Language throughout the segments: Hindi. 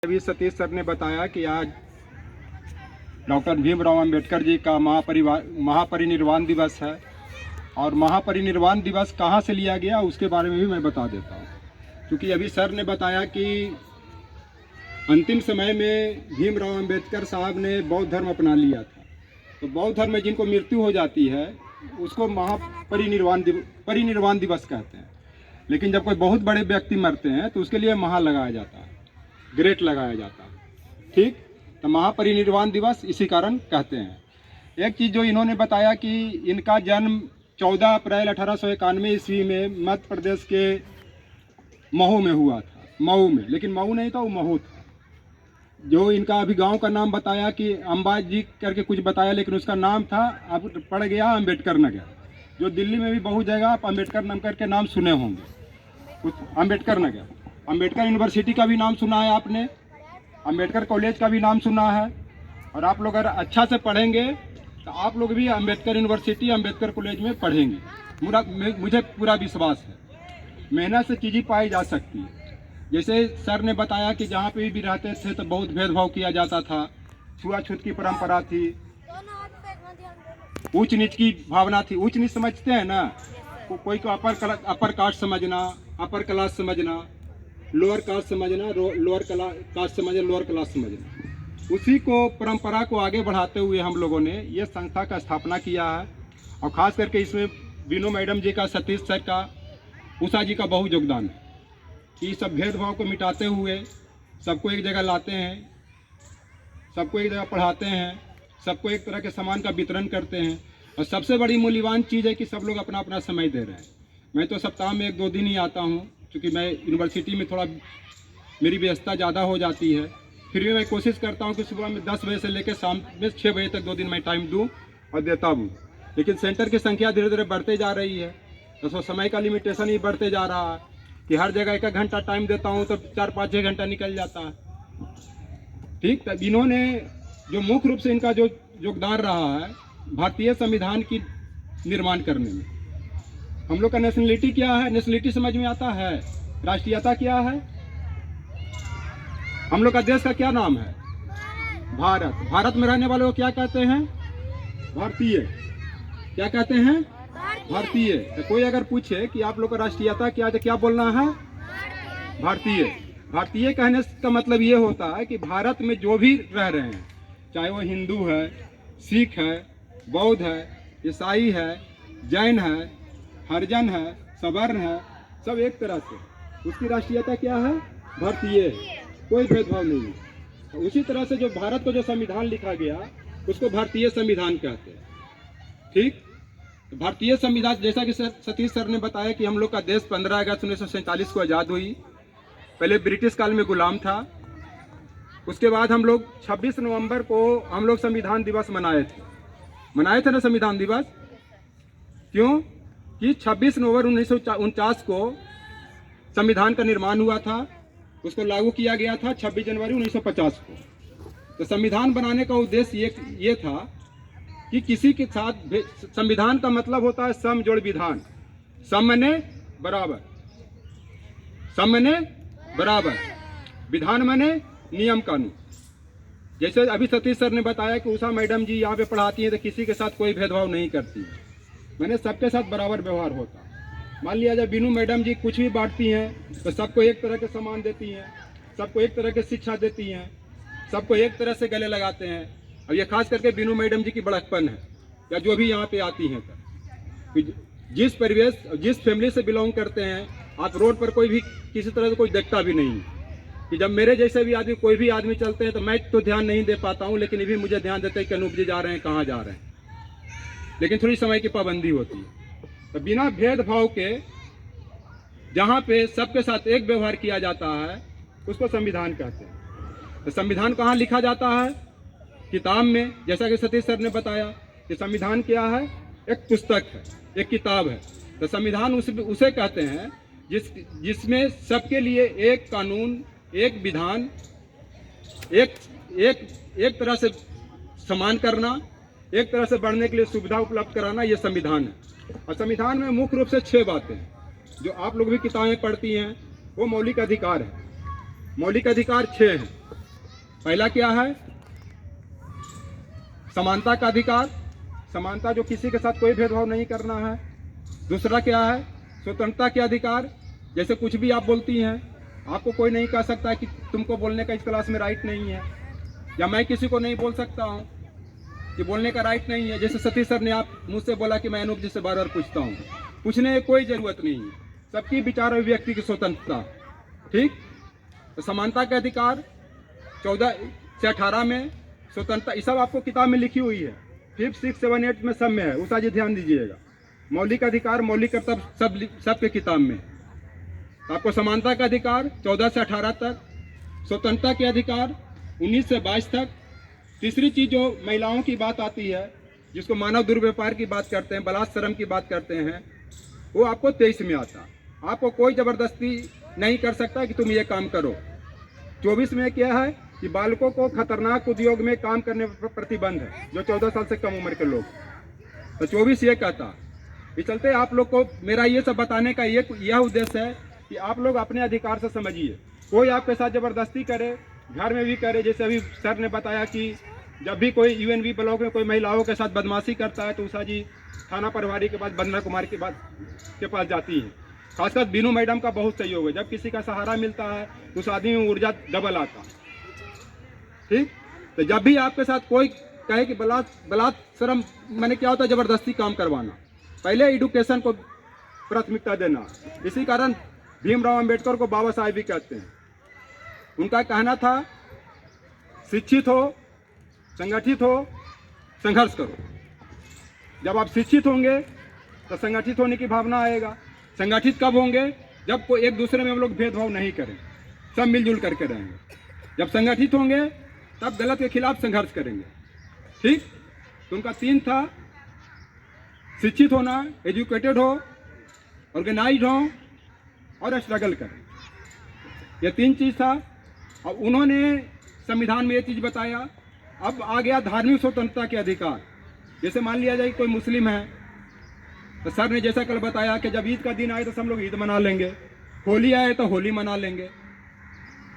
अभी सतीश सर ने बताया कि आज डॉक्टर भीमराव अंबेडकर जी का महापरिनिर्वाण दिवस है और महापरिनिर्वाण दिवस कहाँ से लिया गया उसके बारे में भी मैं बता देता हूँ। क्योंकि अभी सर ने बताया कि अंतिम समय में भीमराव अंबेडकर साहब ने बौद्ध धर्म अपना लिया था, तो बौद्ध धर्म में जिनको मृत्यु हो जाती है उसको परिनिर्वाण दिवस कहते हैं। लेकिन जब कोई बहुत बड़े व्यक्ति मरते हैं तो उसके लिए महा लगाया जाता है, ग्रेट लगाया जाता है। ठीक, तो महापरिनिर्वाण दिवस इसी कारण कहते हैं। एक चीज़ जो इन्होंने बताया कि इनका जन्म 14 अप्रैल 1891 ईस्वी में मध्य प्रदेश के महू में हुआ था। महू में, लेकिन महू नहीं था, वो महू था। जो इनका अभी गांव का नाम बताया कि अंबाजी करके कुछ बताया, लेकिन उसका नाम था, अब पड़ गया अम्बेडकर नगर। जो दिल्ली में भी बहुत जगह आप अम्बेडकर नगर के नाम सुने होंगे, कुछ अम्बेडकर नगर। अम्बेडकर यूनिवर्सिटी का भी नाम सुना है आपने, अम्बेडकर कॉलेज का भी नाम सुना है। और आप लोग अगर अच्छा से पढ़ेंगे तो आप लोग भी अम्बेडकर यूनिवर्सिटी, अम्बेडकर कॉलेज में पढ़ेंगे। मुझे पूरा विश्वास है। मेहनत से चीज़ें पाई जा सकती है। जैसे सर ने बताया कि जहाँ पे भी रहते थे तो बहुत भेदभाव किया जाता था, छुआछूत की परंपरा थी, ऊंच नीच की भावना थी। ऊंच नीच समझते हैं ना, कोई को अपर कास्ट समझना, अपर क्लास समझना, लोअर कास्ट समझना, लोअर कास्ट समझना, लोअर क्लास समझना। उसी को परंपरा को आगे बढ़ाते हुए हम लोगों ने ये संस्था का स्थापना किया है। और ख़ास करके इसमें बीनू मैडम जी का, सतीश सर का, उषा जी का बहुत योगदान है कि सब भेदभाव को मिटाते हुए सबको एक जगह लाते हैं, सबको एक जगह पढ़ाते हैं, सबको एक तरह के सामान का वितरण करते हैं। और सबसे बड़ी मूल्यवान चीज़ है कि सब लोग अपना अपना समय दे रहे हैं। मैं तो सप्ताह में 1-2 दिन ही आता हूँ, क्योंकि मैं यूनिवर्सिटी में थोड़ा मेरी व्यस्तता ज़्यादा हो जाती है। फिर भी मैं कोशिश करता हूँ कि सुबह में 10 बजे से लेकर शाम में 6 बजे तक 2 दिन मैं टाइम दूँ और देता हूँ। लेकिन सेंटर की संख्या धीरे धीरे बढ़ते जा रही है, तो समय का लिमिटेशन ही बढ़ते जा रहा है कि हर जगह 1 घंटा टाइम देता हूँ तो 4-5-6 घंटा निकल जाता है। ठीक, तब इन्होंने जो मुख्य रूप से इनका जो योगदान रहा है भारतीय संविधान की निर्माण करने में। हम लोग का नेशनलिटी क्या है? नेशनलिटी समझ में आता है? राष्ट्रीयता क्या है? हम लोग का देश का क्या नाम है? भारत। भारत में रहने वालों को क्या कहते हैं? भारतीय। क्या कहते हैं? भारतीय। तो कोई अगर पूछे कि आप लोग का राष्ट्रीयता क्या है तो क्या बोलना है? भारतीय। भारतीय कहने का मतलब ये होता है कि भारत में जो भी रह रहे हैं, चाहे वो हिंदू है, सिख है, बौद्ध है, ईसाई है, जैन है, हरिजन है, सवर्ण है, सब एक तरह से, उसकी राष्ट्रीयता क्या है? भारतीय। कोई भेदभाव नहीं है। तो उसी तरह से जो भारत को जो संविधान लिखा गया उसको भारतीय संविधान कहते हैं। ठीक, भारतीय संविधान, जैसा कि सतीश सर ने बताया कि हम लोग का देश 15 अगस्त 1947 को आज़ाद हुई। पहले ब्रिटिश काल में गुलाम था। उसके बाद हम लोग 26 नवंबर को हम लोग संविधान दिवस मनाए थे ना, संविधान दिवस। क्यों? कि 26 नवंबर 1949 को संविधान का निर्माण हुआ था, उसको लागू किया गया था 26 जनवरी 1950 को। तो संविधान बनाने का उद्देश्य ये था कि किसी के साथ, संविधान का मतलब होता है सम जोड़ विधान। सम माने बराबर, सम माने बराबर, विधान माने नियम कानून। जैसे अभी सतीश सर ने बताया कि उषा मैडम जी यहाँ पे पढ़ाती हैं तो किसी के साथ कोई भेदभाव नहीं करती, मैंने सबके साथ बराबर व्यवहार होता। मान लिया जब बीनू मैडम जी कुछ भी बांटती हैं तो सबको एक तरह के सामान देती हैं, सबको एक तरह की शिक्षा देती हैं, सबको एक तरह से गले लगाते हैं। अब ये खास करके बीनू मैडम जी की बड़कपन है, या जो भी यहाँ पे आती हैं, जिस परिवेश, जिस फैमिली से बिलोंग करते हैं, आप रोड पर कोई भी किसी तरह से कोई देखता भी नहीं कि जब मेरे जैसे भी आदमी, कोई भी आदमी चलते हैं तो मैं तो ध्यान नहीं दे पाता हूँ, लेकिन ये भी मुझे ध्यान देते हैं कि अनूप जी जा रहे हैं, कहाँ जा रहे हैं। लेकिन थोड़ी समय की पाबंदी होती है। तो बिना भेदभाव के जहाँ पे सबके साथ एक व्यवहार किया जाता है उसको संविधान कहते हैं। तो संविधान कहाँ लिखा जाता है? किताब में। जैसा कि सतीश सर ने बताया कि संविधान क्या है? एक पुस्तक है, एक किताब है। तो संविधान उसे कहते हैं जिसमें सबके लिए एक कानून, एक विधान, एक तरह से समान करना, एक तरह से बढ़ने के लिए सुविधा उपलब्ध कराना, ये संविधान है। और संविधान में मुख्य रूप से 6 बातें हैं जो आप लोग भी किताबें पढ़ती हैं। वो मौलिक अधिकार है, मौलिक अधिकार 6 हैं। पहला क्या है? समानता का अधिकार, समानता जो किसी के साथ कोई भेदभाव नहीं करना है। दूसरा क्या है? स्वतंत्रता के अधिकार, जैसे कुछ भी आप बोलती हैं, आपको कोई नहीं कह सकता कि तुमको बोलने का इस क्लास में राइट नहीं है, या मैं किसी को नहीं बोल सकता हूँ कि बोलने का राइट नहीं है। जैसे सतीश सर ने आप मुझसे बोला कि मैं अनूप जी से बार बार पूछता हूँ, पूछने की कोई ज़रूरत नहीं है। सबकी विचार अभिव्यक्ति की स्वतंत्रता, ठीक। तो समानता के अधिकार 14 से 18 में स्वतंत्रता, ये सब आपको किताब में लिखी हुई है, 5, 6, 7, 8 में सब में है, उस आज ध्यान दीजिएगा। मौलिक अधिकार, मौलिक कर्तव्य सब के किताब में। आपको समानता का अधिकार 14 से 18 तक, स्वतंत्रता के अधिकार 19 से 22 तक। तीसरी चीज़ जो महिलाओं की बात आती है, जिसको मानव दुर्व्यवहार की बात करते हैं, बलात्सरम की बात करते हैं, वो आपको 23 में आता। आपको कोई ज़बरदस्ती नहीं कर सकता कि तुम ये काम करो। 24 में क्या है कि बालकों को खतरनाक उद्योग में काम करने पर प्रतिबंध है, जो 14 साल से कम उम्र के लोग। तो 24 ये कहता। इस चलते आप लोग को मेरा ये सब बताने का यह उद्देश्य है कि आप लोग अपने अधिकार से समझिए। कोई आपके साथ ज़बरदस्ती करे, घर में भी करे, जैसे अभी सर ने बताया कि जब भी कोई यूएनबी ब्लॉक में कोई महिलाओं के साथ बदमाशी करता है तो उषा जी थाना प्रभारी के पास, वंदना कुमार के पास जाती हैं। खासकर बीनू मैडम का बहुत सहयोग है। जब किसी का सहारा मिलता है तो उस आदमी में ऊर्जा डबल आता, ठीक। तो जब भी आपके साथ कोई कहे कि बलात्सरम मैंने क्या होता है, ज़बरदस्ती काम करवाना, पहले एडुकेशन को प्राथमिकता देना। इसी कारण भीमराव अंबेडकर को बाबा साहेब भी कहते हैं। उनका कहना था, शिक्षित हो, संगठित हो, संघर्ष करो। जब आप शिक्षित होंगे तो संगठित होने की भावना आएगा। संगठित कब होंगे? जब कोई एक दूसरे में हम लोग भेदभाव नहीं करें, सब मिलजुल करके रहेंगे। जब संगठित होंगे तब गलत के खिलाफ संघर्ष करेंगे, ठीक। तो उनका 3 था, शिक्षित होना, एजुकेटेड हो, ऑर्गेनाइज हो और स्ट्रगल करें। ये 3 चीज़ था। और उन्होंने संविधान में ये चीज़ बताया। अब आ गया धार्मिक स्वतंत्रता के अधिकार। जैसे मान लिया जाए कोई मुस्लिम है, तो सर ने जैसा कल बताया कि जब ईद का दिन आए तो सब लोग ईद मना लेंगे, होली आए तो होली मना लेंगे।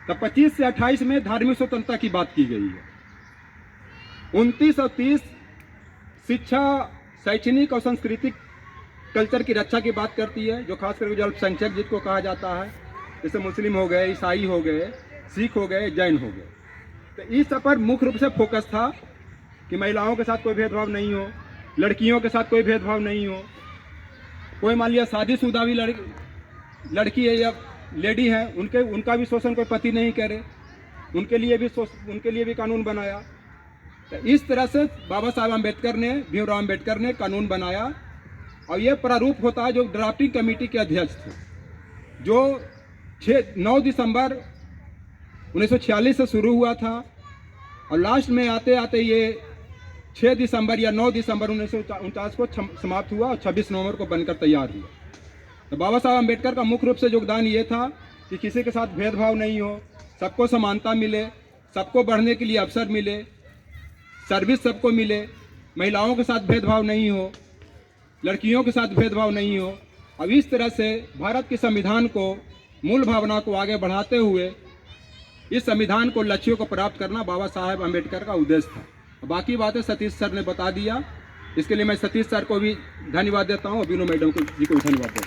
तो 25 से 28 में धार्मिक स्वतंत्रता की बात की गई है। 29 और 30 शिक्षा, शैक्षणिक और सांस्कृतिक कल्चर की रक्षा की बात करती है, जो खासकर जो अल्पसंख्यक जिसको कहा जाता है, जैसे मुस्लिम हो गए, ईसाई हो गए, सिख हो गए, जैन हो गए। तो इस सब पर मुख्य रूप से फोकस था कि महिलाओं के साथ कोई भेदभाव नहीं हो, लड़कियों के साथ कोई भेदभाव नहीं हो। कोई मान लिया शादीशुदा भी लड़की है या लेडी है, उनका भी शोषण कोई पति नहीं करे, उनके लिए भी कानून बनाया। तो इस तरह से बाबा साहब अम्बेडकर ने, भीमराव अम्बेडकर ने कानून बनाया। और ये प्रारूप होता है जो ड्राफ्टिंग कमेटी के अध्यक्ष थे, जो 9 दिसंबर 1946 से शुरू हुआ था और लास्ट में आते आते ये 6 दिसंबर या 9 दिसंबर 1949 को समाप्त हुआ और 26 नवंबर को बनकर तैयार हुआ। तो बाबा साहब अम्बेडकर का मुख्य रूप से योगदान ये था कि किसी के साथ भेदभाव नहीं हो, सबको समानता मिले, सबको बढ़ने के लिए अवसर मिले, सर्विस सबको मिले, महिलाओं के साथ भेदभाव नहीं हो, लड़कियों के साथ भेदभाव नहीं हो। अब इस तरह से भारत के संविधान को, मूल भावना को आगे बढ़ाते हुए इस संविधान को, लक्ष्यों को प्राप्त करना बाबा साहेब अम्बेडकर का उद्देश्य था। बाकी बातें सतीश सर ने बता दिया। इसके लिए मैं सतीश सर को भी धन्यवाद देता हूँ और बीनू मैडम जी को भी धन्यवाद देता हूँ।